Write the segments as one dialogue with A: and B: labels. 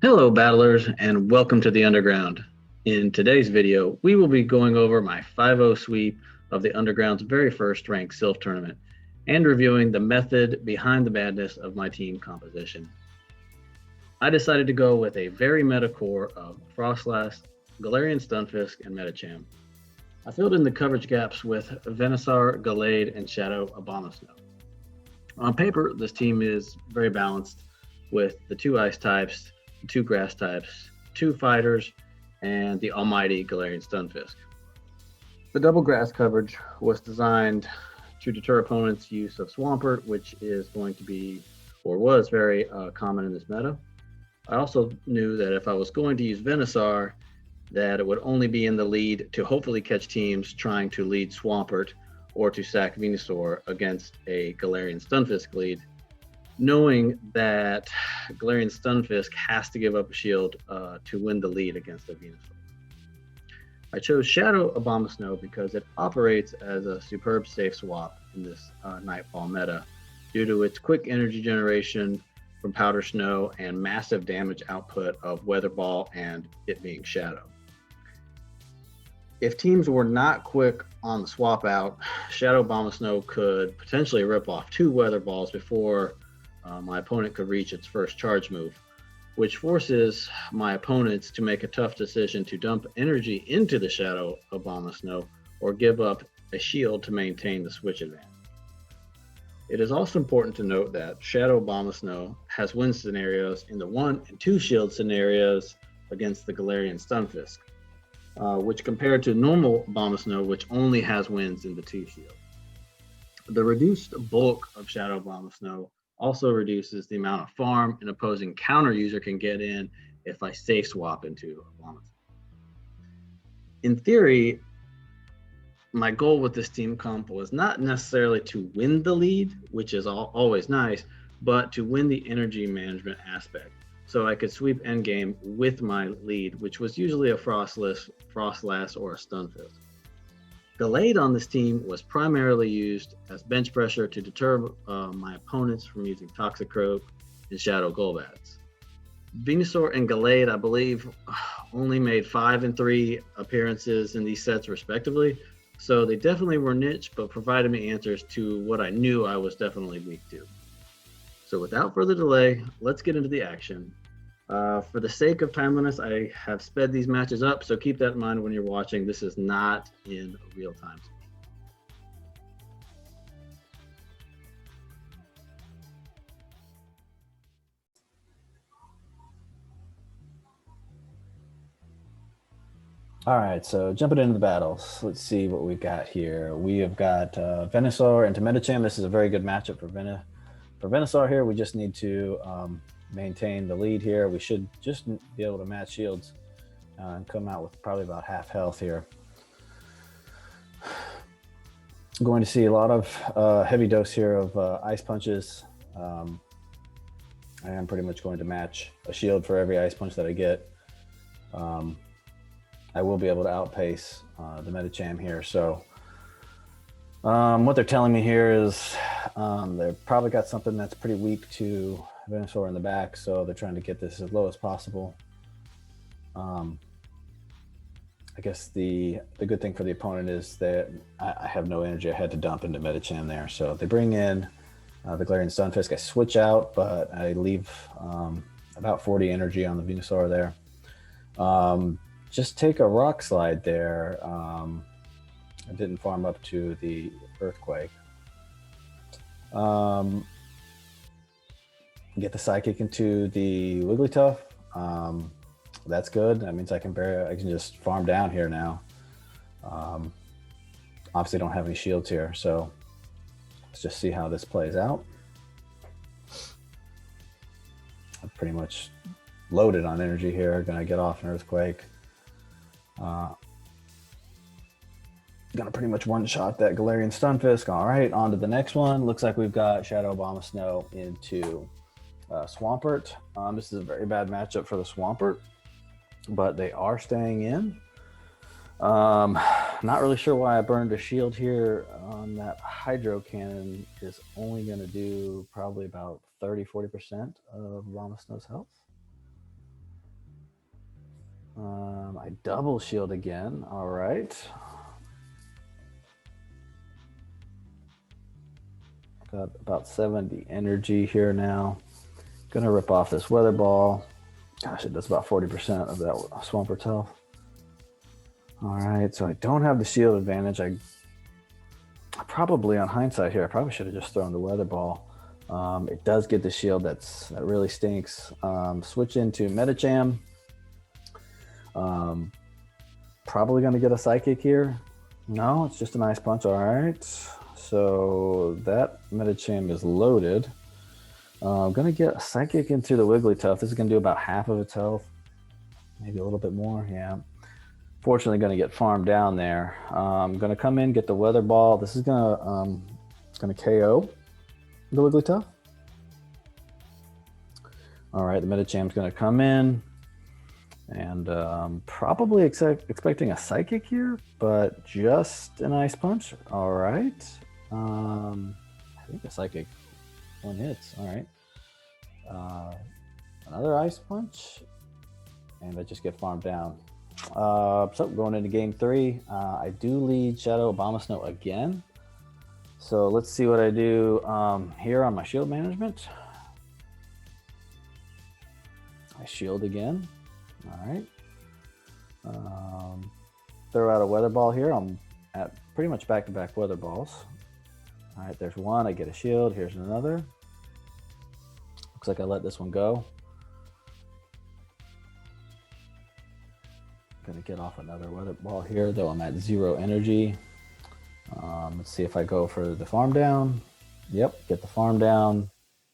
A: Hello, battlers, and welcome to the Underground. In today's video, we will be going over my 5-0 sweep of the Underground's very first ranked Sylph tournament and reviewing the method behind the madness of my team composition. I decided to go with a very meta core of Frostlass, Galarian Stunfisk, and Medicham. I filled in the coverage gaps with Venusaur, Gallade, and Shadow Abomasnow. On paper, this team is very balanced with the two ice types, the two grass types, two fighters, and the almighty Galarian Stunfisk. The double grass coverage was designed to deter opponents' use of Swampert, which is going to be or was very common in this meta. I also knew that if I was going to use Venusaur, that it would only be in the lead to hopefully catch teams trying to lead Swampert or to sack Venusaur against a Galarian Stunfisk lead, knowing that Galarian Stunfisk has to give up a shield to win the lead against a Venusaur. I chose Shadow Abomasnow because it operates as a superb safe swap in this Nightfall meta due to its quick energy generation from Powder Snow and massive damage output of Weather Ball and it being Shadow. If teams were not quick on the swap out, Shadow Abomasnow could potentially rip off two Weather Balls before my opponent could reach its first charge move, which forces my opponents to make a tough decision to dump energy into the Shadow Abomasnow or give up a shield to maintain the switch advantage. It is also important to note that Shadow Abomasnow has win scenarios in the 1 and 2 shield scenarios against the Galarian Stunfisk, which compared to normal Abomasnow, which only has wins in the 2 shield. The reduced bulk of Shadow Abomasnow also reduces the amount of farm an opposing counter user can get in if I safe swap into Abomasnow. In theory, my goal with this team comp was not necessarily to win the lead, which is always nice, but to win the energy management aspect. So I could sweep endgame with my lead, which was usually a Frostlass, or a Stunfisk. Gallade on this team was primarily used as bench pressure to deter my opponents from using Toxicroak and Shadow Golbats. Venusaur and Gallade, I believe, only made 5 and 3 appearances in these sets respectively, so they definitely were niche, but provided me answers to what I knew I was definitely weak to. So without further delay, let's get into the action. For the sake of timeliness, I have sped these matches up, so keep that in mind when you're watching. This is not in real time.
B: All right, so jumping into the battles, let's see what we got here. We have got Venusaur into Medicham. This is a very good matchup for Venusaur here. We just need to maintain the lead here. We should just be able to match shields and come out with probably about half health here. I'm going to see a lot of heavy dose here of ice punches. I am pretty much going to match a shield for every ice punch that I get. I will be able to outpace the Medicham here. So what they're telling me here is they've probably got something that's pretty weak to Venusaur in the back, so they're trying to get this as low as possible. I guess the good thing for the opponent is that I have no energy. I had to dump into Medicham there. So they bring in the Galarian Stunfisk. I switch out, but I leave about 40 energy on the Venusaur there. Just take a rock slide there. I didn't farm up to the earthquake. Get the psychic into the Wigglytuff. That's good. That means I can just farm down here now. Obviously don't have any shields here, so let's just see how this plays out. I'm pretty much loaded on energy here. Gonna get off an earthquake. Gonna pretty much one-shot that Galarian Stunfisk. All right, on to the next one. Looks like we've got Shadow Abomasnow into Swampert. This is a very bad matchup for the Swampert, but they are staying in. Not really sure why I burned a shield here on that Hydro Cannon. Is only gonna do probably about 30-40% of Abomasnow's health. I double shield again. All right. Got about 70 energy here now. Gonna rip off this weather ball. Gosh, it does about 40% of that Swampert health. All right, so I don't have the shield advantage. I probably, on hindsight here, I probably should have just thrown the weather ball. It does get the shield. That really stinks. Switch into Metacham. Probably gonna get a psychic here. No, it's just an ice punch. All right, so that Metacham is loaded. I'm gonna get a psychic into the Wigglytuff. This is gonna do about half of its health, maybe a little bit more. Yeah. Fortunately, gonna get farmed down there. I'm gonna come in, get the weather ball. This is gonna KO the Wigglytuff. All right, the Metacham's gonna come in, and probably expecting a psychic here, but just an ice punch. All right. I think a psychic one hits. All right. Another ice punch, and I just get farmed down. So going into game 3, I do lead Shadow Abomasnow again. So let's see what I do here on my shield management. I shield again. All right. Throw out a weather ball here. I'm at pretty much back-to-back weather balls. All right, there's one. I get a shield. Here's another. Looks like I let this one go. Gonna get off another weather ball here, though I'm at 0 energy. Let's see if I go for the farm down. Yep, get the farm down.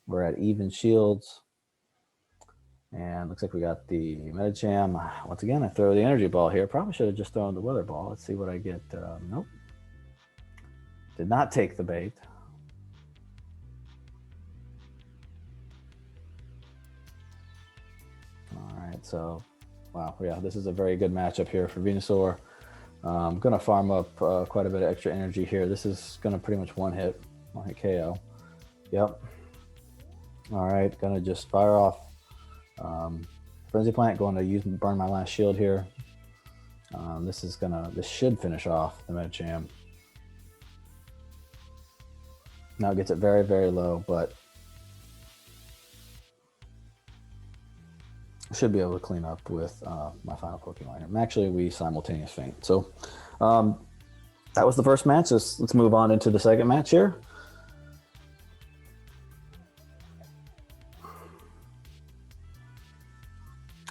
B: We're at even shields. And looks like we got the Metacham. Once again, I throw the energy ball here. Probably should have just thrown the weather ball. Let's see what I get. Nope. Did not take the bait. All right, so wow, yeah, this is a very good matchup here for Venusaur. I'm gonna farm up quite a bit of extra energy here. This is gonna pretty much one hit KO. Yep. All right, gonna just fire off Frenzy Plant. Going to burn my last shield here. This should finish off the Metacham. Now it gets it very, very low, but should be able to clean up with my final Pokemon. Actually, we simultaneous faint. So that was the first match. Let's move on into the second match here.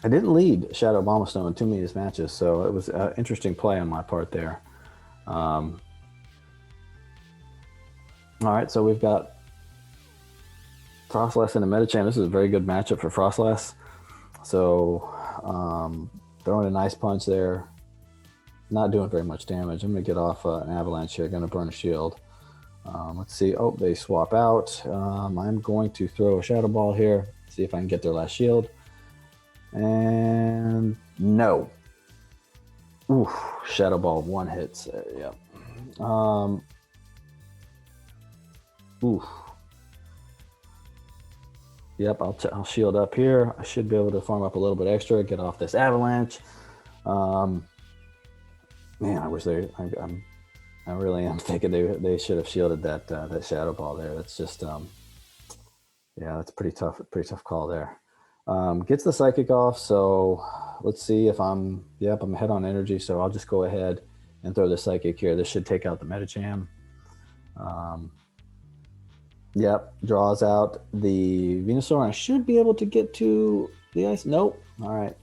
B: I didn't lead Shadow Abomasnow in too many of these matches, so it was an interesting play on my part there. All right, so we've got Frostlass and a Metacham. This is a very good matchup for Frostlass. So throwing a nice punch there, not doing very much damage. I'm going to get off an Avalanche here, going to burn a shield. Let's see. Oh, they swap out. I'm going to throw a Shadow Ball here, see if I can get their last shield. And no. Ooh, Shadow Ball, one hits. Yep. Ooh. Yep, I'll shield up here. I should be able to farm up a little bit extra, get off this Avalanche. Man, I wish I really am thinking they should have shielded that Shadow Ball there. That's just yeah, that's pretty tough call there. Gets the Psychic off, so let's see if I'm ahead on energy, so I'll just go ahead and throw the Psychic here. This should take out the Metacham. Yep, draws out the Venusaur. I should be able to get to the ice. Nope. All right.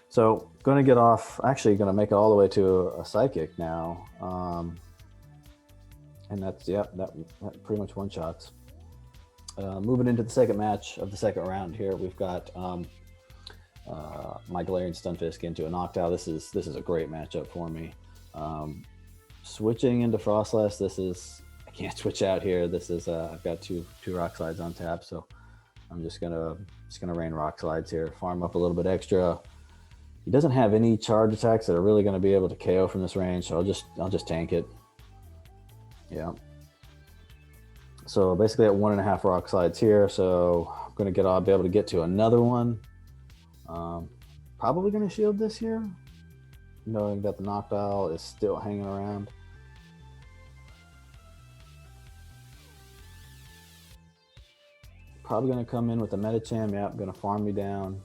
B: So going to get off, actually going to make it all the way to a Psychic now. And that's, that pretty much one-shots. Moving into the second match of the second round here, we've got my Galarian Stunfisk into a Noctowl. This is a great matchup for me. Switching into Frostlass, I can't switch out here. This is I've got two Rock Slides on tap, so I'm just gonna rain Rock Slides here, farm up a little bit extra. He doesn't have any charge attacks that are really going to be able to KO from this range, so I'll just tank it. Yeah. So basically at 1.5 Rock Slides here, so I'm gonna be able to get to another one. probably going to shield this here, knowing that the Noctowl is still hanging around. Probably going to come in with a Medicham. Yep, going to farm me down.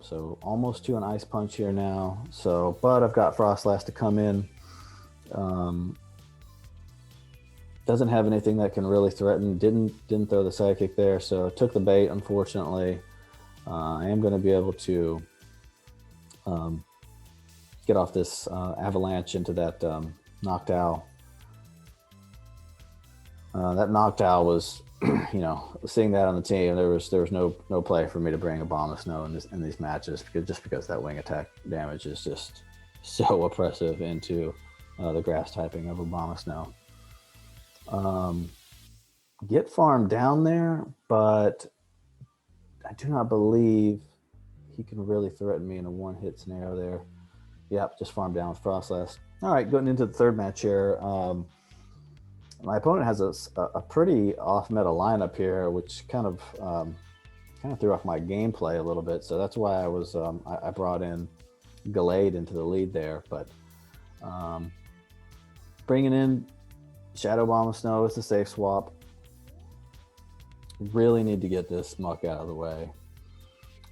B: So almost to an Ice Punch here now. So, but I've got Frostlass to come in. Doesn't have anything that can really threaten. Didn't throw the Psychic there, so took the bait. Unfortunately, I am going to be able to get off this Avalanche into that Noctowl. That Noctowl was, seeing that on the team, there was no play for me to bring Abomasnow in these matches because that wing attack damage is just so oppressive into the grass typing of Abomasnow. Get farmed down there, but I do not believe he can really threaten me in a one-hit scenario there. Yep, just farm down with Frostlass. All right, going into the third match here. My opponent has a pretty off-meta lineup here, which kind of threw off my gameplay a little bit. So that's why I brought in Gallade into the lead there. But bringing in Shadow Abomasnow is the safe swap. Really need to get this muck out of the way.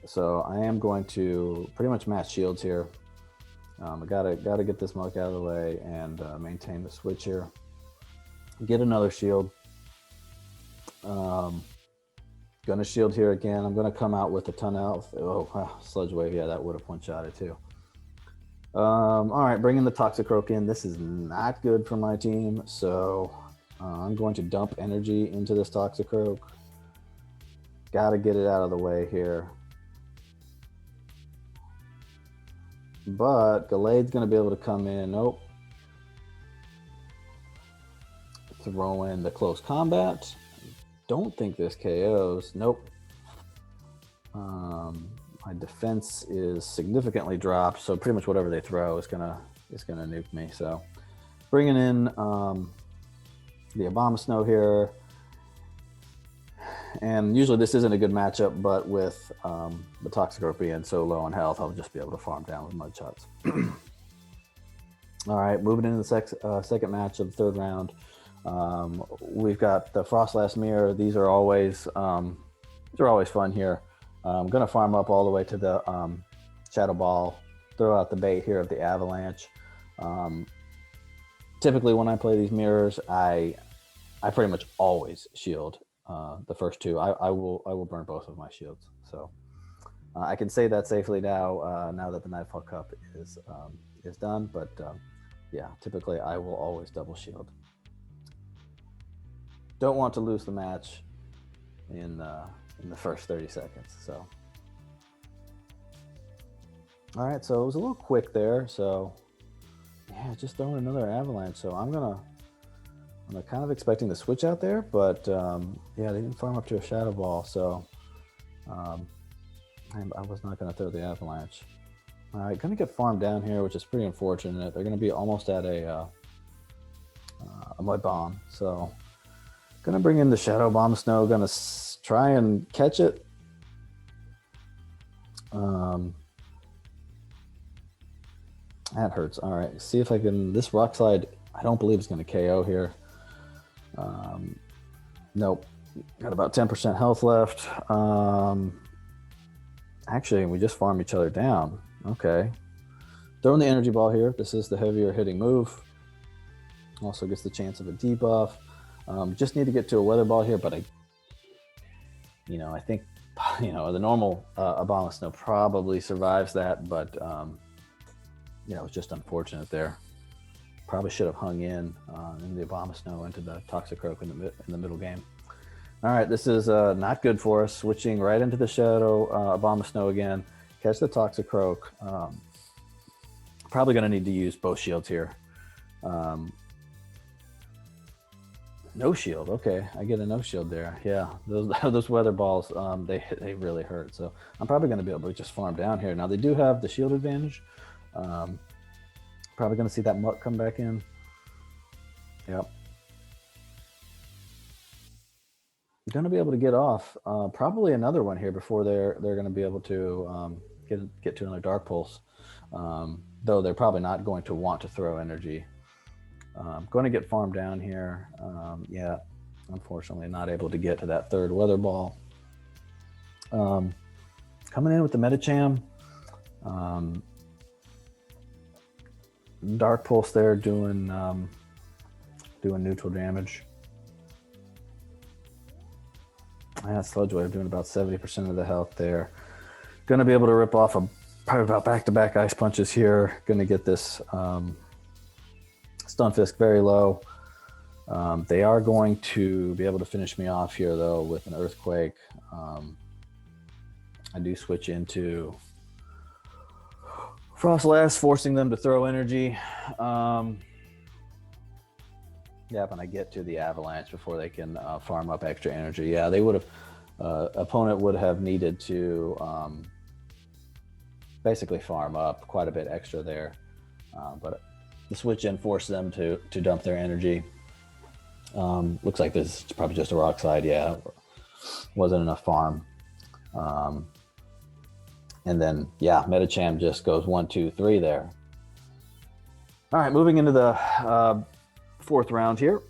B: So I am going to pretty much match shields here. I gotta get this muck out of the way and maintain the switch here. Get another shield. Gonna shield here again. I'm gonna come out with a ton of health. Oh, wow, Sludge Wave. Yeah, that would have one-shotted too. All right, bringing the Toxicroak in. This is not good for my team, so I'm going to dump energy into this Toxicroak. Got to get it out of the way here. But Gallade's going to be able to come in. Nope. Throw in the close combat. Don't think this KOs. Nope. My defense is significantly dropped, so pretty much whatever they throw is gonna nuke me. So bringing in the Abomasnow here. And usually this isn't a good matchup, but with the Toxicroak being so low on health, I'll just be able to farm down with Mudshots. All right, moving into the second match of the third round. We've got the Frostlass Mirror. These are always fun here. I'm going to farm up all the way to the Shadow Ball, throw out the bait here of the Avalanche. Typically when I play these mirrors, I pretty much always shield the first two. I will burn both of my shields. So I can say that safely now that the Nightfall Cup is done. But yeah, typically I will always double shield. Don't want to lose the match in the first 30 seconds. So all right, so it was a little quick there. So yeah, just throwing another Avalanche. So I'm kind of expecting the switch out there, but yeah, they didn't farm up to a Shadow Ball, so I was not going to throw the Avalanche. All right, going to get farmed down here, which is pretty unfortunate. They're going to be almost at a Mud Bomb, so going to bring in the Shadow Abomasnow. Going to try and catch it. That hurts. All right, see if I can. This Rock Slide, I don't believe is going to KO here. Nope. Got about 10% health left. Actually, we just farm each other down. Okay. Throwing the Energy Ball here. This is the heavier hitting move. Also gets the chance of a debuff. Just need to get to a Weather Ball here, but I think, the normal Abomasnow probably survives that, but, it's just unfortunate there. Probably should have hung in the Abomasnow into the Toxicroak in the middle game. All right, this is not good for us. Switching right into the Shadow Abomasnow again. Catch the Toxicroak. Probably going to need to use both shields here. No shield. Okay, I get a no shield there. Yeah, those Weather Balls, they really hurt. So I'm probably going to be able to just farm down here. Now they do have the shield advantage. Probably going to see that Muck come back in. Yep. Going to be able to get off probably another one here before they're going to be able to get to another Dark Pulse. Though they're probably not going to want to throw energy. Going to get farmed down here. Yeah, unfortunately not able to get to that third Weather Ball. Coming in with the Medicham. Dark Pulse there doing neutral damage. Yeah, Sludge Wave doing about 70% of the health there. Going to be able to rip off probably about back-to-back Ice Punches here. Going to get this Stunfisk very low. They are going to be able to finish me off here, though, with an Earthquake. I do switch into Frostlass, forcing them to throw energy. Yeah, when I get to the Avalanche before they can farm up extra energy. Yeah, they would have, opponent would have needed to basically farm up quite a bit extra there. But the switch in forced them to dump their energy. Looks like this is probably just a Rock Slide. Yeah, wasn't enough farm. And then, yeah, Medicham just goes 1, 2, 3 there. All right, moving into the fourth round here.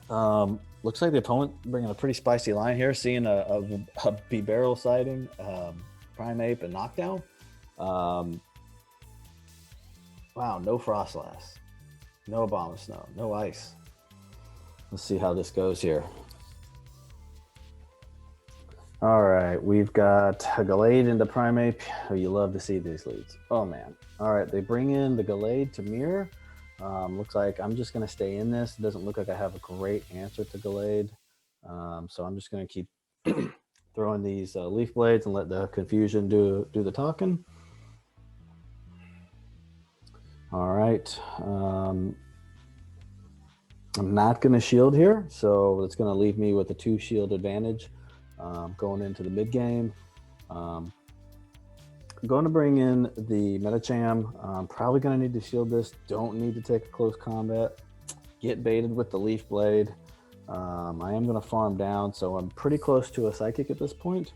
B: Looks like the opponent bringing a pretty spicy line here, seeing a B-Barrel sighting, Primeape, and Knockdown. Wow, no Frostlass, no Abomasnow, no Ice. Let's see how this goes here. All right, we've got a Gallade into Primeape. Oh, you love to see these leads. Oh, man. All right, they bring in the Gallade to Mirror. Looks like I'm just going to stay in this. It doesn't look like I have a great answer to Gallade. So I'm just going to keep throwing these Leaf Blades and let the Confusion do the talking. All right. I'm not going to shield here, so it's going to leave me with a 2 shield advantage. Going into the mid game. Going to bring in the Medicham. Probably going to need to shield this. Don't need to take a close combat. Get baited with the Leaf Blade. I am going to farm down, so I'm pretty close to a Psychic at this point.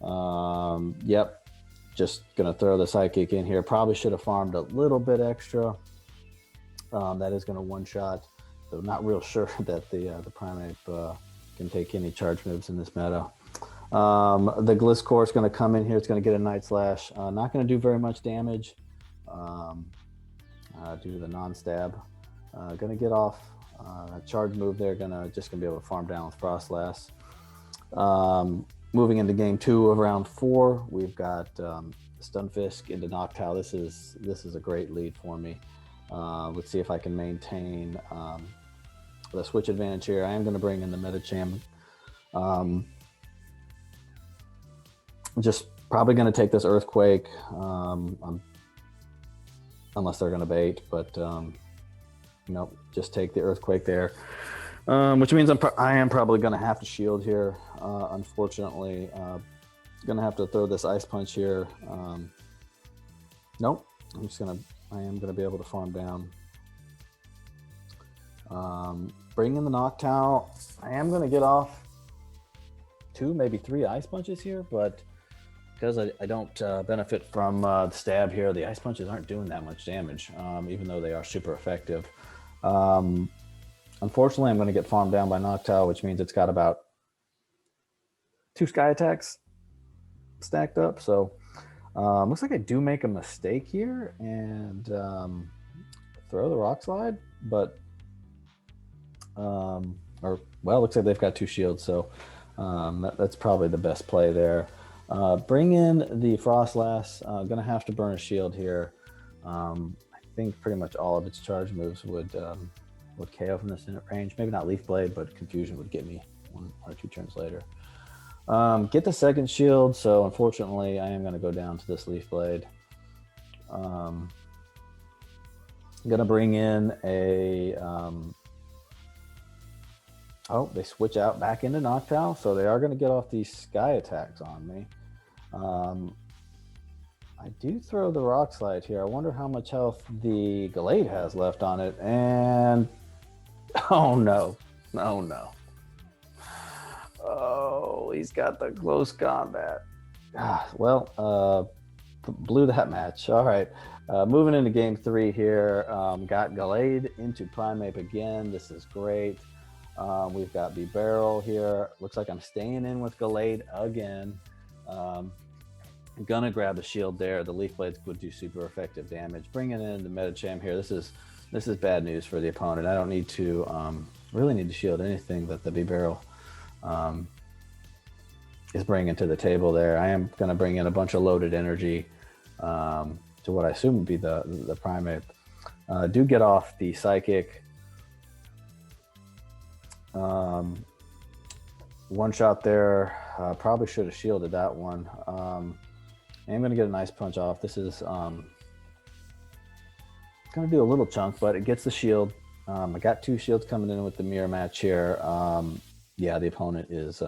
B: Yep. Just going to throw the Psychic in here. Probably should have farmed a little bit extra. That is going to one-shot. So not real sure that the Primeape can take any charge moves in this meta. The Gliscor is going to come in here. It's going to get a Night Slash. Not going to do very much damage due to the non-stab. Going to get off a charge move there. Just going to be able to farm down with Frostlass. Moving into game 2 of round 4, we've got Stunfisk into Noctowl. This is a great lead for me. Let's see if I can maintain the switch advantage here. I am going to bring in the Medicham. Just probably going to take this Earthquake, unless they're going to bait, but nope, just take the Earthquake there, which means I am probably going to have to shield here. Unfortunately, going to have to throw this Ice Punch here. Nope, I am going to be able to farm down. Bring in the Noctowl. I am going to get off 2, maybe 3 Ice Punches here, but because I don't benefit from the stab here, the Ice Punches aren't doing that much damage, even though they are super effective. Unfortunately, I'm going to get farmed down by Noctowl, which means it's got about 2 Sky Attacks stacked up. So looks like I do make a mistake here and throw the Rock Slide, but looks like they've got 2 shields, so that's probably the best play there. Bring in the Frostlass. Gonna have to burn a shield here. I think pretty much all of its charge moves would KO from this range. Maybe not Leaf Blade, but Confusion would get me 1 or 2 turns later. Get the second shield, so unfortunately I am gonna go down to this Leaf Blade. I'm gonna bring in a they switch out back into Noctowl, so they are going to get off these Sky Attacks on me. I do throw the Rock Slide here. I wonder how much health the Gallade has left on it, and oh no. Oh, he's got the close combat. Blew that match. All right. Moving into game 3 here. Got Gallade into Primeape again. This is great. We've got B-Barrel here. Looks like I'm staying in with Gallade again. I'm gonna grab the shield there. The Leaf Blades would do super effective damage. Bringing in the Medicham here. This is bad news for the opponent. I don't need to really need to shield anything that the B-Barrel is bringing to the table there. I am going to bring in a bunch of loaded energy to what I assume would be the Primeape. Do get off the Psychic. One shot there. Probably should have shielded that one. I'm going to get a nice punch off. This is going to do a little chunk, but it gets the shield. I got 2 shields coming in with the mirror match here. Yeah, the opponent is...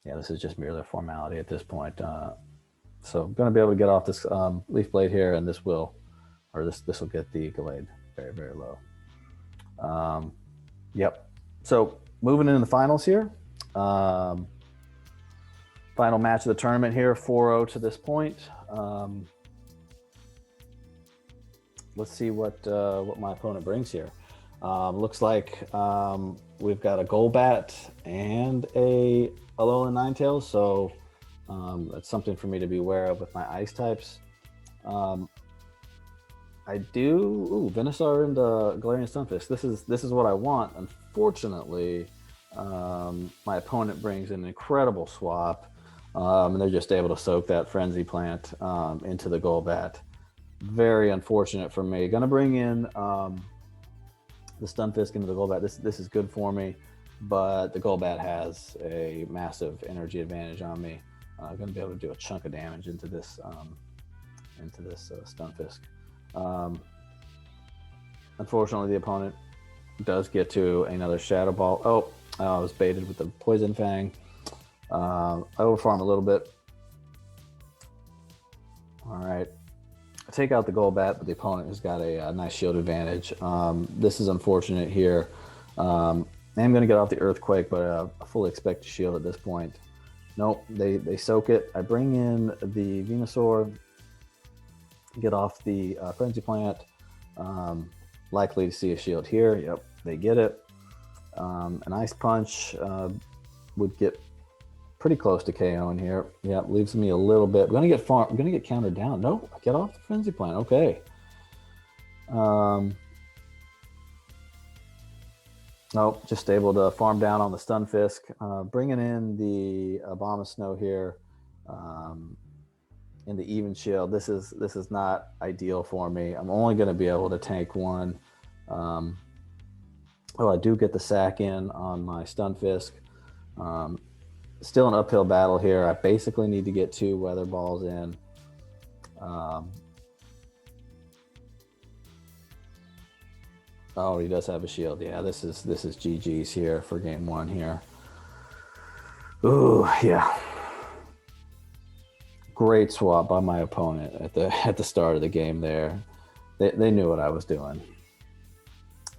B: this is just merely a formality at this point. So I'm going to be able to get off this Leaf Blade here, and this will get the Gallade very, very low. Yep. So moving into the finals here. Final match of the tournament here, 4-0 to this point. Let's see what my opponent brings here. Looks like we've got a Golbat and a Alolan Ninetales, so that's something for me to be aware of with my ice types. I do Venusaur and Galarian Stunfisk. This is what I want. Unfortunately, my opponent brings an incredible swap, and they're just able to soak that Frenzy Plant into the Golbat. Very unfortunate for me. Gonna bring in the Stunfisk into the Golbat. This is good for me, but the Golbat has a massive energy advantage on me. I'm going to be able to do a chunk of damage into this Stunfisk. Unfortunately, the opponent does get to another Shadow Ball. Oh, I was baited with the Poison Fang. I overfarm a little bit. All right. I take out the Golbat, but the opponent has got a nice shield advantage. This is unfortunate here. I am going to get off the Earthquake, but I fully expect to shield at this point. Nope, they soak it. I bring in the Venusaur, get off the Frenzy Plant. Likely to see a shield here. Yep, they get it. An Ice Punch would get pretty close to KO in here. Yeah, leaves me a little bit. I'm gonna get countered down. No, I get off the Frenzy Plant. Okay. Nope, just able to farm down on the Stunfisk. Bringing in the Abomasnow here in the Even Shield. This is not ideal for me. I'm only going to be able to tank one. I do get the sack in on my Stunfisk. Still an uphill battle here. I basically need to get 2 Weather Balls in. Oh, he does have a shield. Yeah, this is GG's here for game 1 here. Ooh, yeah. Great swap by my opponent at the start of the game there. They knew what I was doing.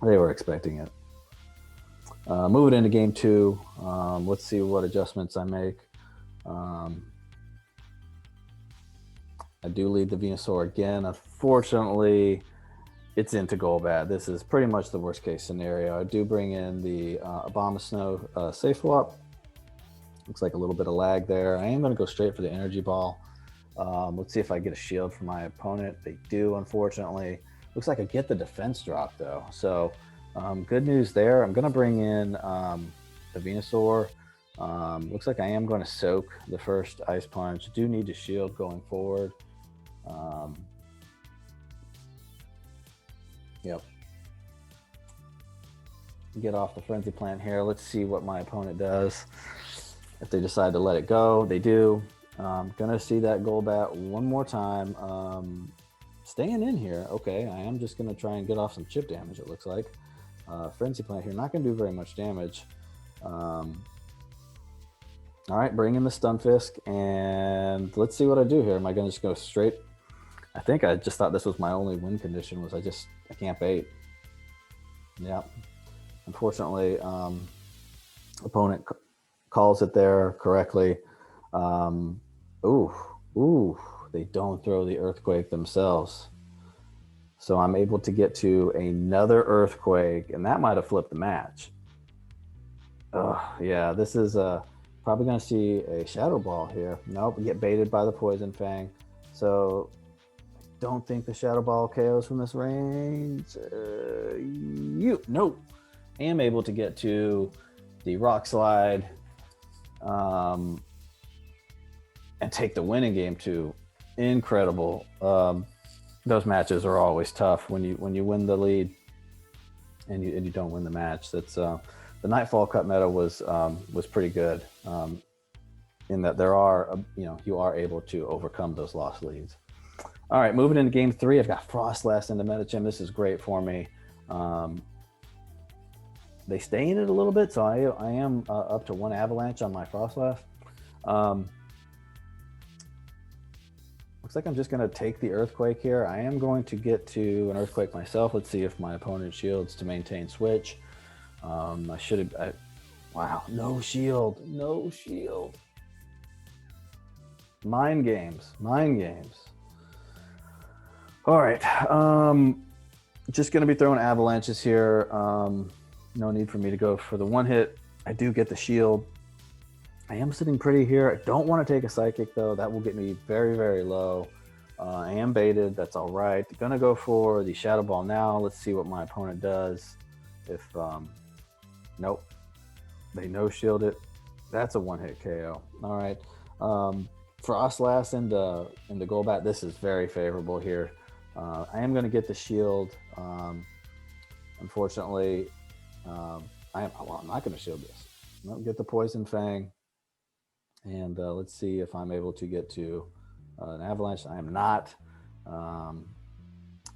B: They were expecting it. Moving into game 2. Let's see what adjustments I make. I do lead the Venusaur again. Unfortunately, it's into Golbat. This is pretty much the worst case scenario. I do bring in the Abomasnow safe swap. Looks like a little bit of lag there. I am going to go straight for the Energy Ball. Let's see if I get a shield from my opponent. They do, unfortunately. Looks like I get the defense drop, though. So good news there. I'm going to bring in the Venusaur. Looks like I am going to soak the first Ice Punch. Do need to shield going forward. Yep. Get off the Frenzy Plant here. Let's see what my opponent does. If they decide to let it go, they do. Gonna see that Golbat one more time. Staying in here. Okay, I am just gonna try and get off some chip damage, it looks like. Frenzy Plant here, not gonna do very much damage. All right, bring in the Stunfisk, and let's see what I do here. Am I gonna just go straight? I think I just thought this was my only win condition, was I can't bait. Yeah. Unfortunately, opponent calls it there correctly. Ooh, ooh, they don't throw the earthquake themselves. So I'm able to get to another earthquake, and that might have flipped the match. Oh, yeah, this is probably going to see a shadow ball here. Nope, we get baited by the poison fang. So don't think the shadow ball KOs from this range. Nope. I am able to get to the rock slide and take the winning game too. Incredible. Those matches are always tough when you win the lead and you don't win the match. That's the Nightfall cut meta was pretty good in that there are you are able to overcome those lost leads. All right, moving into game 3, I've got Frostlass into Metacham. This is great for me. They stay in it a little bit, so I am up to 1 Avalanche on my Frostlass. Looks like I'm just going to take the Earthquake here. I am going to get to an Earthquake myself. Let's see if my opponent shields to maintain switch. I should have... Wow, no shield. No shield. Mind games. Mind games. All right. Just going to be throwing avalanches here. No need for me to go for the one hit. I do get the shield. I am sitting pretty here. I don't want to take a psychic though. That will get me very, very low. I am baited. That's all right. Gonna go for the shadow ball now. Let's see what my opponent does. If nope, they no shield it. That's a 1-hit KO. All right. Frostlass into Golbat. This is very favorable here. I am going to get the shield. Unfortunately, I'm not going to shield this. I'll get the Poison Fang. And let's see if I'm able to get to an Avalanche. I am not.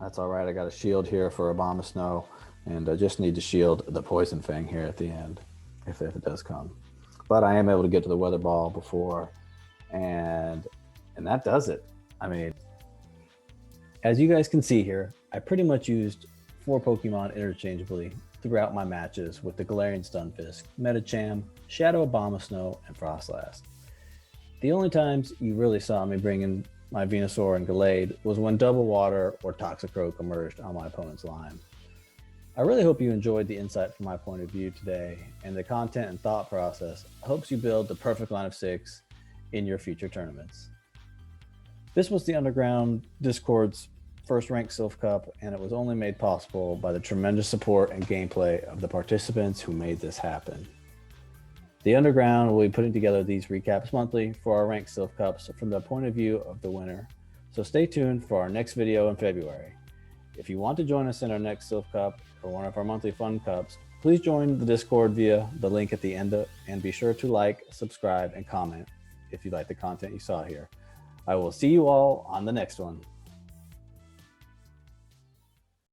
B: That's all right. I got a shield here for Abomasnow. And I just need to shield the Poison Fang here at the end, if it does come. But I am able to get to the Weather Ball before. And that does it. I mean, as you guys can see here, I pretty much used 4 Pokemon interchangeably throughout my matches with the Galarian Stunfisk, Metacham, Shadow Abomasnow, and Frostlass. The only times you really saw me bring in my Venusaur and Gallade was when Double Water or Toxicroak emerged on my opponent's line. I really hope you enjoyed the insight from my point of view today, and the content and thought process helps you build the perfect line of 6 in your future tournaments. This was the Underground Discord's first ranked Silph Cup, and it was only made possible by the tremendous support and gameplay of the participants who made this happen. The Underground will be putting together these recaps monthly for our ranked Silph Cups from the point of view of the winner, so stay tuned for our next video in February. If you want to join us in our next Silph Cup or one of our monthly fun cups, please join the Discord via the link at the end, and be sure to like, subscribe, and comment if you like the content you saw here. I will see you all on the next one.